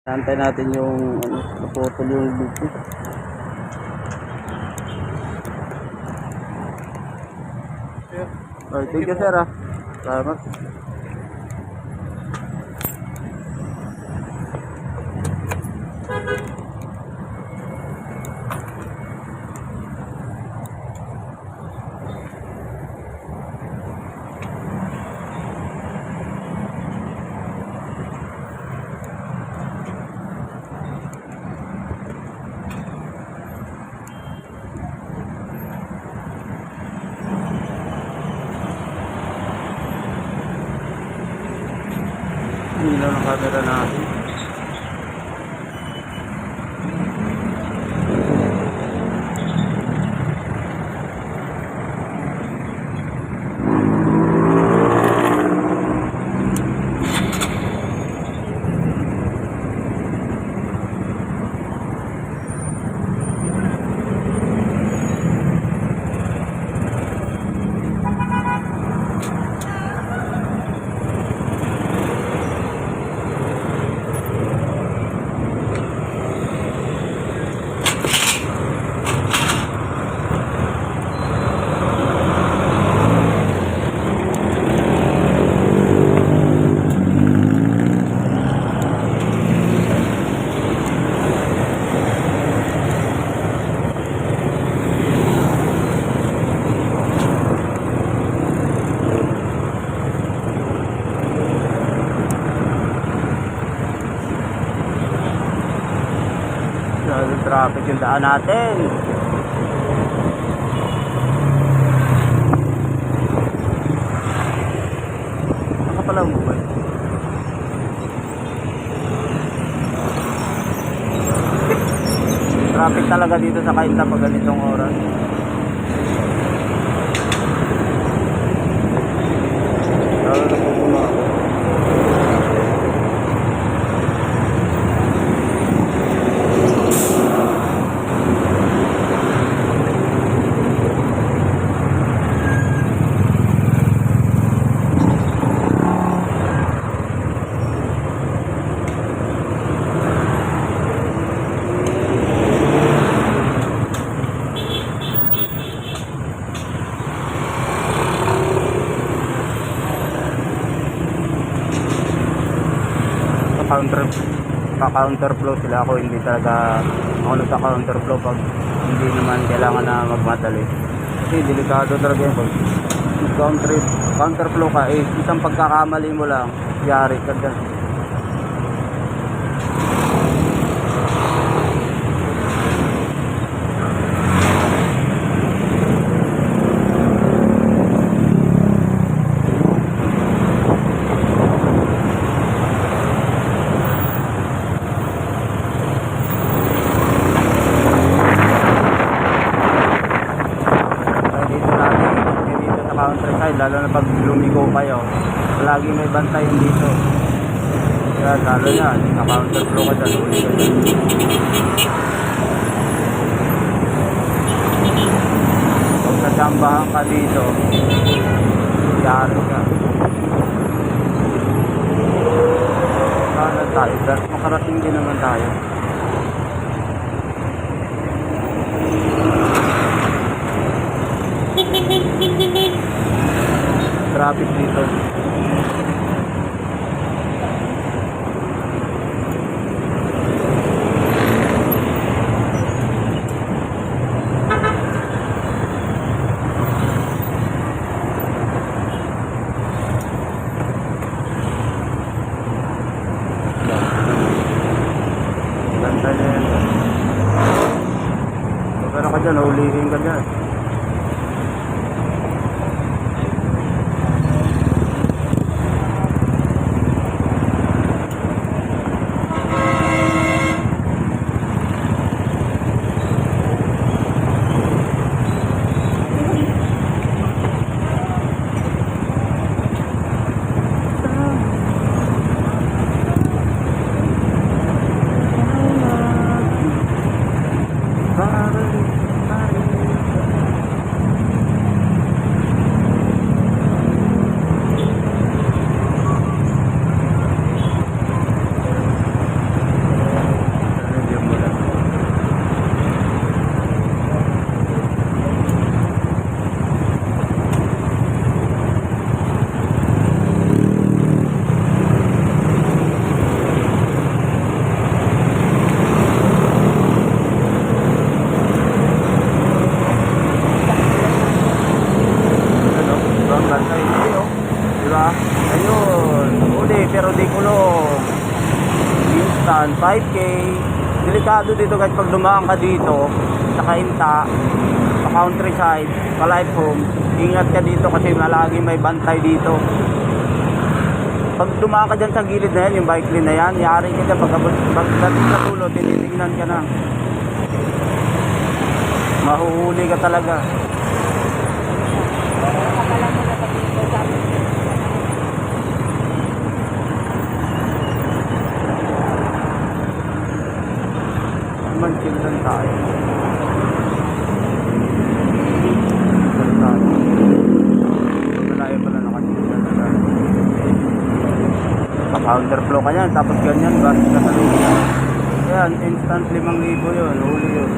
Antay natin yung naputol yung dito. Okay, thank you sir ah. Salamat. Ilaw ng camera natin. Traffic yung daan natin. Ako pala mobile. Traffic talaga dito sa Kainta pag ganitong oras. Lalo na po ako. Counterflow sila, ako hindi talaga ako nagka-counterflow pag hindi naman kailangan na magmadali kasi delikado talaga yun. Pag counterflow ka isang pagkakamali mo lang yari ka dyan. Countryside, lalo na pag lumiko kayo, lagi may bantayan dito. Kaya lalo yan, naka-counterflow ka dyan, uli ka dyan. Pag nasambahan ka dito, yari ka. Kanan tayo, dahil makarating din naman tayo. Traffic dito. Ganda na yan. Pero ka dyan, ulihin ka dyan. Saan? 5K. Delikado dito guys pag dumaan ka dito sa Kainta, sa countryside, sa life home. Ingat ka dito kasi malagi may bantay dito. Pag dumaan ka dyan sa gilid na yan, yung bike lane na yan, yari ka dyan. Pagdating sa tulo, tinitingnan ka na. Mahuhuli ka talaga. Chill lang tayo. Malayo pala nakachill na tayo. Pa-counterflow ka yan, tapos ganyan, basis ka sa lupa. Yan, instant 5,000 yun, huli yun.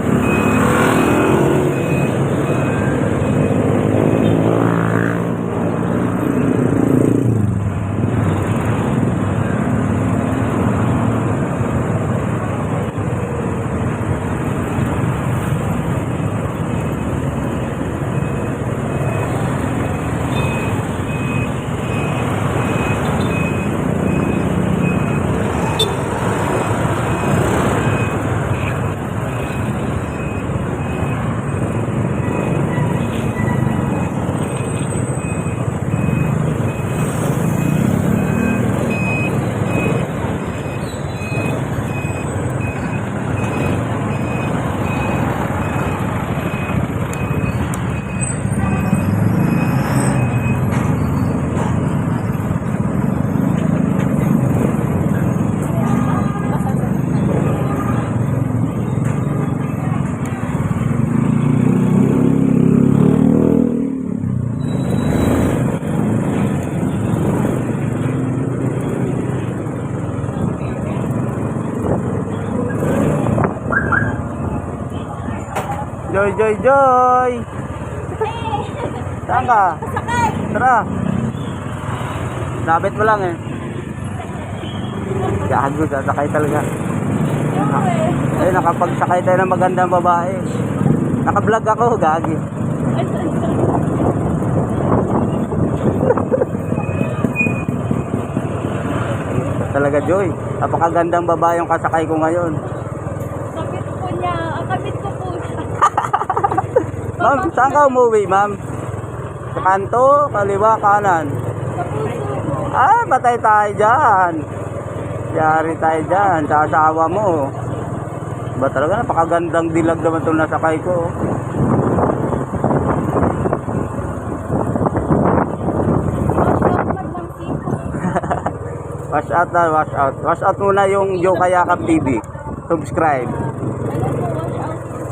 Joy, Joy, Joy! Saan ka? Tara! Labit mo lang eh. Gago, sasakay talaga. Ay, nakapagsakay tayo ng magandang babae. Naka-vlog ako, gagi. Talaga, Joy. Napakagandang babae yung kasakay ko ngayon. Kapit po niya. Kapit ko po siya. Ma'am, saan ka umuwi, ma'am? Sa kanto, kaliwa, kanan. Sa puso ko. Ah, patay tayo dyan. Yari tayo dyan, sa asawa mo. Ba talaga, napakagandang dilag naman itong nasakay ko. Wash out na, wash out. Wash out muna yung Joe Kayakap TV. Subscribe. Ano po, watch out po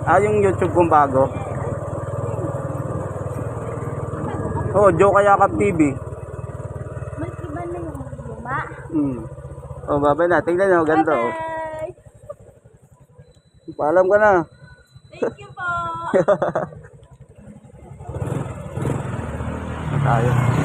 sa Yung YouTube kong bago. Oh, Joe Kayakap TV. mas iba na yung luma. Oh, babay na. Tingnan nyo, ganito. Oh. Bye! Paalam ka na. Thank you po! Tayo.